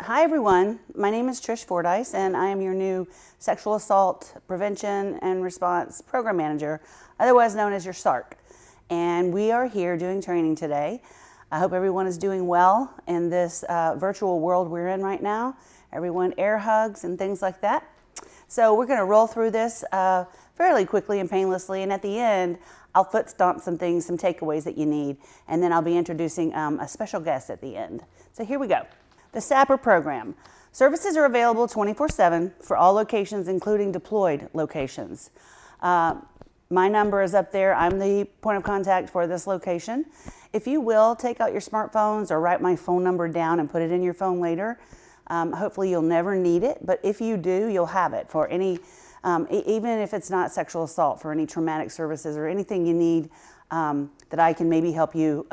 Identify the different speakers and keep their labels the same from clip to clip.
Speaker 1: Hi everyone, my name is Trish Fordyce and I am your new Sexual Assault Prevention and Response Program Manager, otherwise known as your SARC. And we are here doing training today. I hope everyone is doing well in this virtual world we're in right now. Everyone air hugs and things like that. So we're going to roll through this fairly quickly and painlessly, and at the end I'll foot stomp some things, some takeaways that you need, and then I'll be introducing a special guest at the end. So here we go. The SAPR program. Services are available 24/7 for all locations, including deployed locations. My number is up there. I'm the point of contact for this location. If you will, take out your smartphones or write my phone number down and put it in your phone later. Hopefully you'll never need it, but if you do, you'll have it for any, even if it's not sexual assault, for any traumatic services or anything you need that I can maybe help you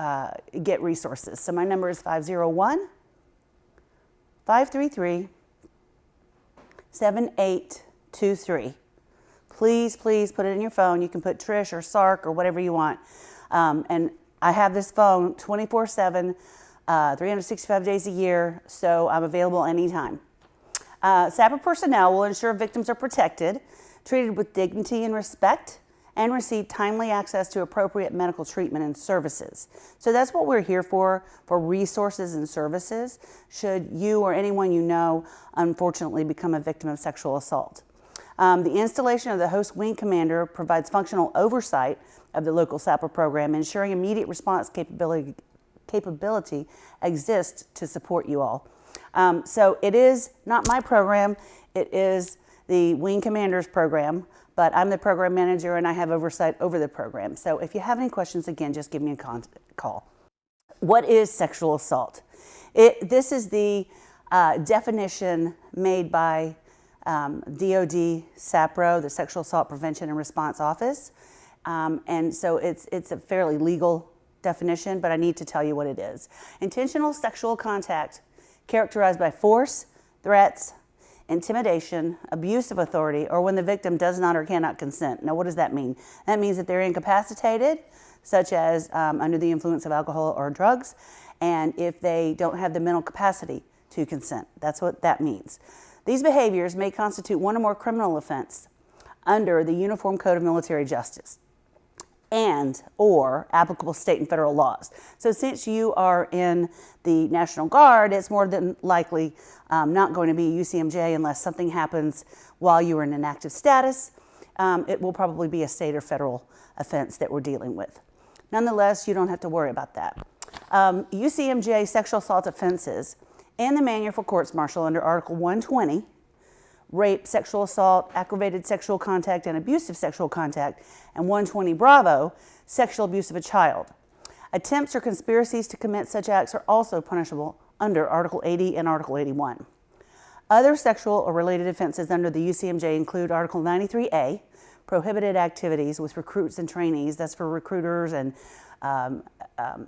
Speaker 1: get resources. So my number is 501-533-7823. Please put it in your phone. You can put Trish or SARC or whatever you want. And I have this phone 24/7, 365 days a year, so I'm available anytime. SAPR personnel will ensure victims are protected, treated with dignity and respect, and receive timely access to appropriate medical treatment and services. So that's what we're here for resources and services, should you or anyone you know unfortunately become a victim of sexual assault. The installation of the host wing commander provides functional oversight of the local SAPR program, ensuring immediate response capability exists to support you all. So it is not my program, it is the wing commander's program, but I'm the program manager and I have oversight over the program. So if you have any questions, again, just give me a call. What is sexual assault? This is the definition made by DOD SAPRO, the Sexual Assault Prevention and Response Office. And so it's a fairly legal definition, but I need to tell you what it is. Intentional sexual contact characterized by force, threats, intimidation, abuse of authority, or when the victim does not or cannot consent. Now, what does that mean? That means that they're incapacitated, such as under the influence of alcohol or drugs, and if they don't have the mental capacity to consent. That's what that means. These behaviors may constitute one or more criminal offense under the Uniform Code of Military Justice and or applicable state and federal laws. So since you are in the National Guard, it's more than likely not going to be UCMJ unless something happens while you are in inactive status. It will probably be a state or federal offense that we're dealing with. Nonetheless, you don't have to worry about that. UCMJ sexual assault offenses and the manual for courts-martial under Article 120, rape, sexual assault, aggravated sexual contact, and abusive sexual contact, and 120 Bravo, sexual abuse of a child. Attempts or conspiracies to commit such acts are also punishable under Article 80 and Article 81. Other sexual or related offenses under the UCMJ include Article 93A, prohibited activities with recruits and trainees. That's for recruiters and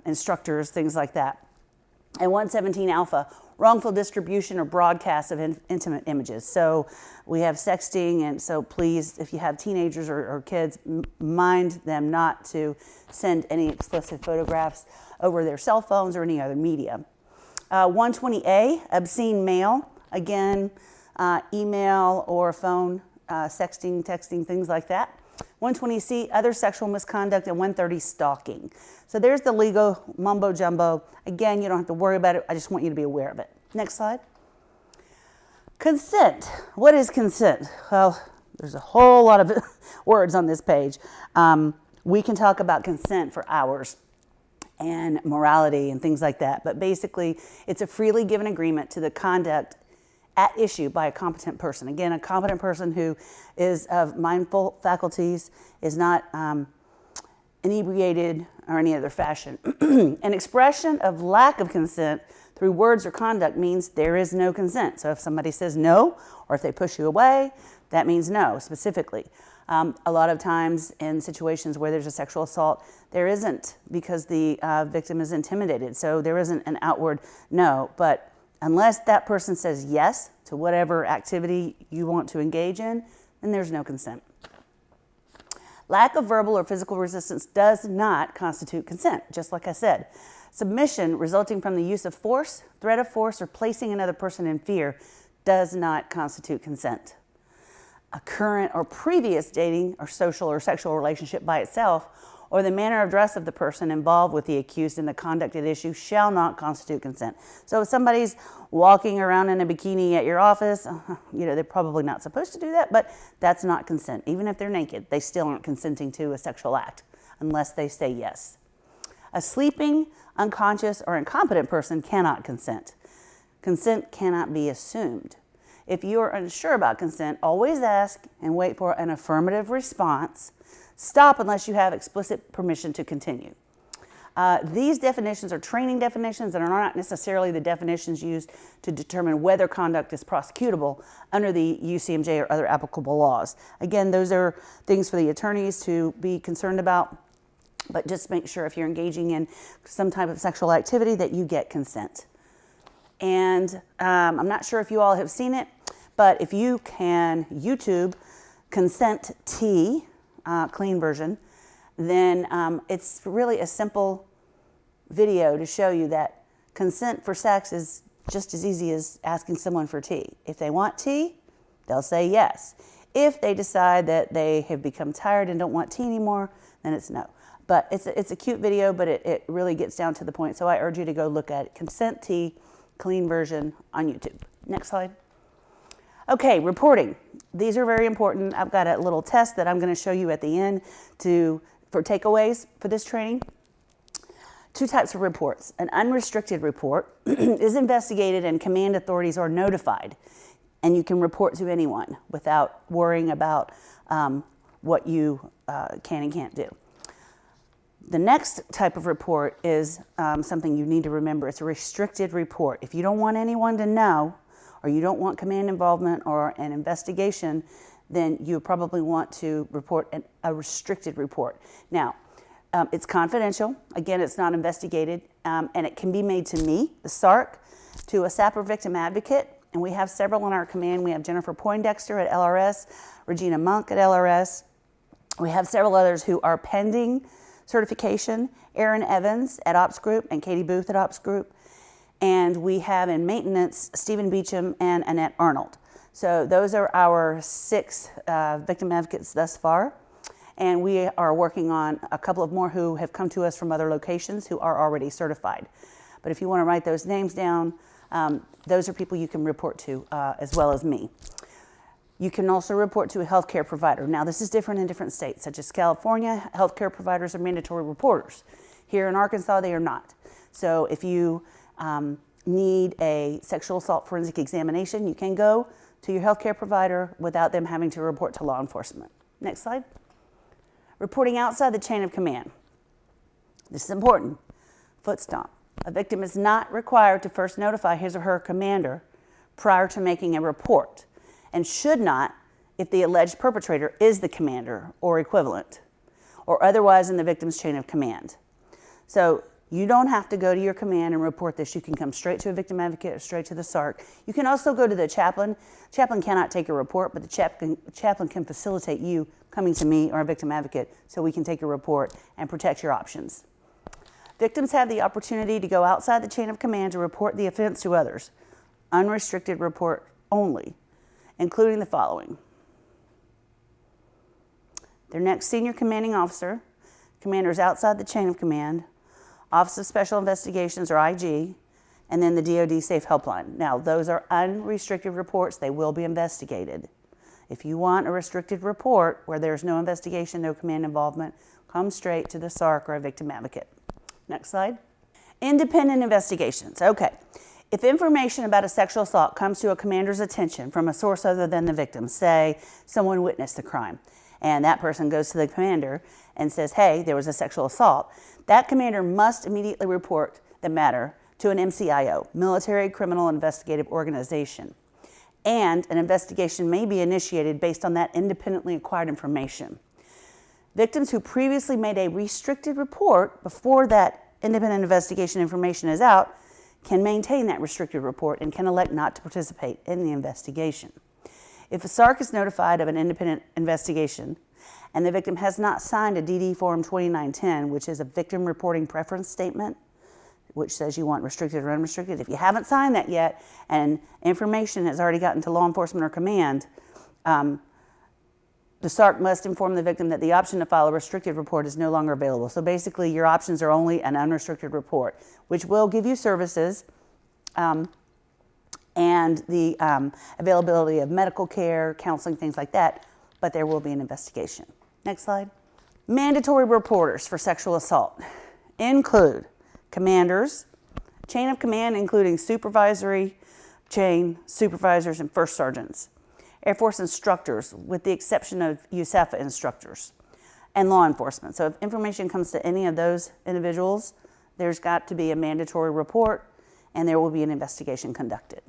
Speaker 1: instructors, things like that. And 117 Alpha, wrongful distribution or broadcast of intimate images. So we have sexting, and so please, if you have teenagers or kids, mind them not to send any explicit photographs over their cell phones or any other media. 120A, obscene mail, again, email or phone, sexting, texting, things like that. 120C, other sexual misconduct, and 130 stalking. So there's the legal mumbo jumbo. Again, you don't have to worry about it. I just want you to be aware of it. Next slide. Consent. What is consent? Well, there's a whole lot of words on this page. We can talk about consent for hours and morality and things like that, but basically it's a freely given agreement to the conduct at issue by a competent person. Again, a competent person who is of mindful faculties, is not inebriated or any other fashion. An expression of lack of consent through words or conduct means there is no consent. So if somebody says no, or if they push you away, that means no, specifically. A lot of times in situations where there's a sexual assault, there isn't, because the victim is intimidated. So there isn't an outward no, but unless that person says yes to whatever activity you want to engage in, then there's no consent. Lack of verbal or physical resistance does not constitute consent, just like I said. Submission resulting from the use of force, threat of force, or placing another person in fear does not constitute consent. A current or previous dating or social or sexual relationship by itself, or the manner of dress of the person involved with the accused in the conduct at issue shall not constitute consent. So if somebody's walking around in a bikini at your office, they're probably not supposed to do that, but that's not consent. Even if they're naked, they still aren't consenting to a sexual act unless they say yes. A sleeping, unconscious, or incompetent person cannot consent. Consent cannot be assumed. If you are unsure about consent, always ask and wait for an affirmative response. Stop unless you have explicit permission to continue. These definitions are training definitions and are not necessarily the definitions used to determine whether conduct is prosecutable under the UCMJ or other applicable laws. Again, those are things for the attorneys to be concerned about, but just make sure if you're engaging in some type of sexual activity that you get consent. And I'm not sure if you all have seen it, but if you can YouTube consent T, clean version, then it's really a simple video to show you that consent for sex is just as easy as asking someone for tea. If they want tea, they'll say yes. If they decide that they have become tired and don't want tea anymore, then it's no. But it's a cute video, but it really gets down to the point. So I urge you to go look at consent T, clean version on YouTube. Next slide. Okay, reporting. These are very important. I've got a little test that I'm going to show you at the end for takeaways for this training. 2 types of reports. An unrestricted report is investigated and command authorities are notified, and you can report to anyone without worrying about what you can and can't do. The next type of report is something you need to remember. It's a restricted report. If you don't want anyone to know, or you don't want command involvement or an investigation, then you probably want to report a restricted report. Now, it's confidential. Again, it's not investigated, and it can be made to me, the SARC, to a SAPR victim advocate, and we have several in our command. We have Jennifer Poindexter at LRS, Regina Monk at LRS. We have several others who are pending certification, Erin Evans at Ops Group and Katie Booth at Ops Group. And we have in maintenance, Stephen Beecham and Annette Arnold. So those are our 6 victim advocates thus far. And we are working on a couple of more who have come to us from other locations who are already certified. But if you want to write those names down, those are people you can report to as well as me. You can also report to a healthcare provider. Now, this is different in different states, such as California. Healthcare providers are mandatory reporters. Here in Arkansas, they are not. So if you need a sexual assault forensic examination, you can go to your healthcare provider without them having to report to law enforcement. Next slide. Reporting outside the chain of command. This is important. Foot stomp. A victim is not required to first notify his or her commander prior to making a report, and should not if the alleged perpetrator is the commander or equivalent, or otherwise in the victim's chain of command. So you don't have to go to your command and report this. You can come straight to a victim advocate or straight to the SARC. You can also go to the chaplain. Chaplain cannot take a report, but the chaplain can facilitate you coming to me or a victim advocate so we can take a report and protect your options. Victims have the opportunity to go outside the chain of command to report the offense to others. Unrestricted report only, including the following. Their next senior commanding officer, commanders outside the chain of command, Office of Special Investigations, or IG, and then the DoD Safe Helpline. Now, those are unrestricted reports. They will be investigated. If you want a restricted report where there's no investigation, no command involvement, come straight to the SARC or a victim advocate. Next slide. Independent investigations. Okay. If information about a sexual assault comes to a commander's attention from a source other than the victim, say someone witnessed the crime, and that person goes to the commander and says, hey, there was a sexual assault, that commander must immediately report the matter to an MCIO, Military Criminal Investigative Organization, and an investigation may be initiated based on that independently acquired information. Victims who previously made a restricted report before that independent investigation information is out can maintain that restricted report and can elect not to participate in the investigation. If a SARC is notified of an independent investigation and the victim has not signed a DD Form 2910, which is a victim reporting preference statement, which says you want restricted or unrestricted. If you haven't signed that yet and information has already gotten to law enforcement or command, the SARC must inform the victim that the option to file a restricted report is no longer available. So basically, your options are only an unrestricted report, which will give you services and the availability of medical care, counseling, things like that, but there will be an investigation. Next slide. Mandatory reporters for sexual assault include commanders, chain of command including supervisory chain, supervisors, and first sergeants. Air Force instructors, with the exception of USAFA instructors, and law enforcement. So if information comes to any of those individuals, there's got to be a mandatory report and there will be an investigation conducted.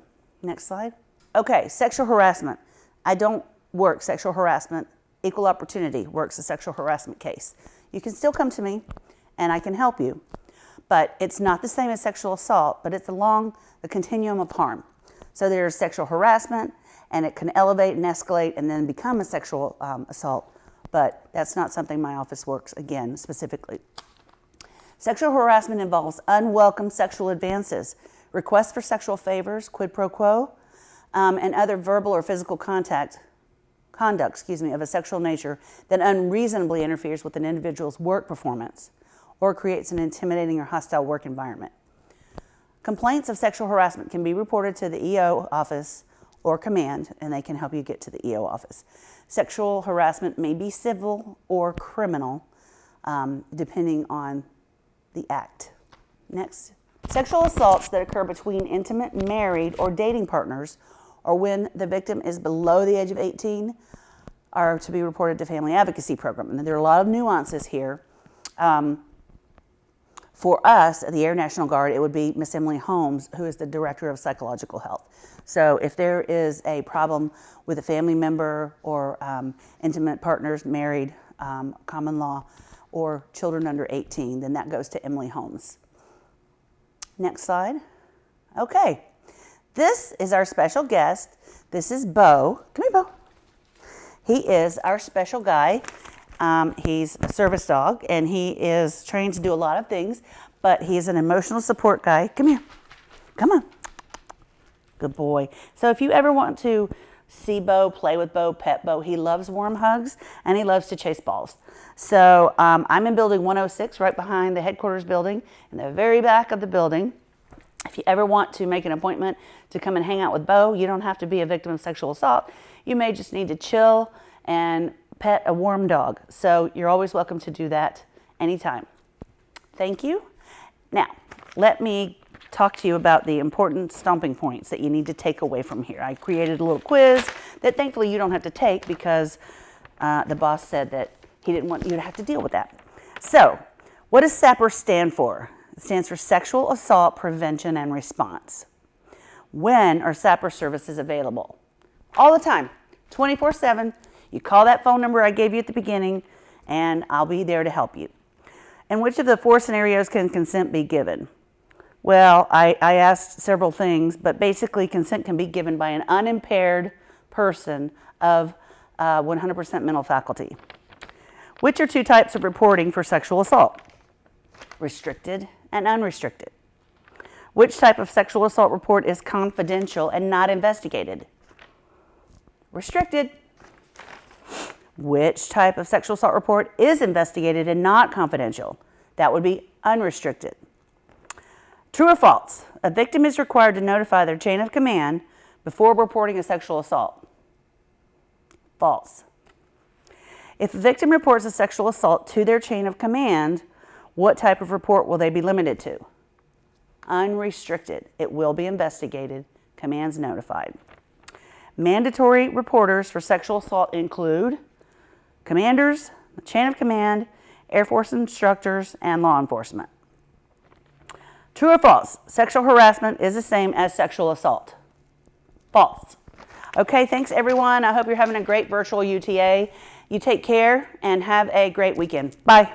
Speaker 1: Next slide. Okay, sexual harassment. I don't work sexual harassment. Equal Opportunity works a sexual harassment case. You can still come to me and I can help you, but it's not the same as sexual assault, but it's along the continuum of harm. So there's sexual harassment, and it can elevate and escalate and then become a sexual assault, but that's not something my office works, again, specifically. Sexual harassment involves unwelcome sexual advances, requests for sexual favors, quid pro quo, and other verbal or physical conduct of a sexual nature that unreasonably interferes with an individual's work performance or creates an intimidating or hostile work environment. Complaints of sexual harassment can be reported to the EO office or command, and they can help you get to the EO office. Sexual harassment may be civil or criminal, depending on the act. Next. Sexual assaults that occur between intimate, married, or dating partners, or when the victim is below the age of 18, are to be reported to Family Advocacy Program. And there are a lot of nuances here. For us, at the Air National Guard, it would be Miss Emily Holmes, who is the Director of Psychological Health. So if there is a problem with a family member or intimate partners, married, common law, or children under 18, then that goes to Emily Holmes. Next slide. Okay, this is our special guest. This is Bo. Come here, Bo. He is our special guy. He's a service dog, and he is trained to do a lot of things, but he's an emotional support guy. Come here. Come on. Good boy. So if you ever want to see Bo, play with Bo, pet Bo, he loves warm hugs, and he loves to chase balls. So I'm in building 106, right behind the headquarters building, in the very back of the building. If you ever want to make an appointment to come and hang out with Bo, you don't have to be a victim of sexual assault. You may just need to chill and pet a warm dog. So you're always welcome to do that anytime. Thank you. Now, let me talk to you about the important stomping points that you need to take away from here. I created a little quiz that thankfully you don't have to take because the boss said that he didn't want you to have to deal with that. So, what does SAPR stand for? It stands for Sexual Assault Prevention and Response. When are SAPR services available? All the time, 24/7. You call that phone number I gave you at the beginning, and I'll be there to help you. In which of the 4 scenarios can consent be given? Well, I asked several things, but basically consent can be given by an unimpaired person of 100% mental faculty. Which are 2 types of reporting for sexual assault? Restricted and unrestricted. Which type of sexual assault report is confidential and not investigated? Restricted. Which type of sexual assault report is investigated and not confidential? That would be unrestricted. True or false? A victim is required to notify their chain of command before reporting a sexual assault. False. If a victim reports a sexual assault to their chain of command, what type of report will they be limited to? Unrestricted. It will be investigated. Command's notified. Mandatory reporters for sexual assault include commanders, the chain of command, Air Force instructors, and law enforcement. True or false? Sexual harassment is the same as sexual assault. False. Okay, thanks everyone. I hope you're having a great virtual UTA. You take care and have a great weekend. Bye.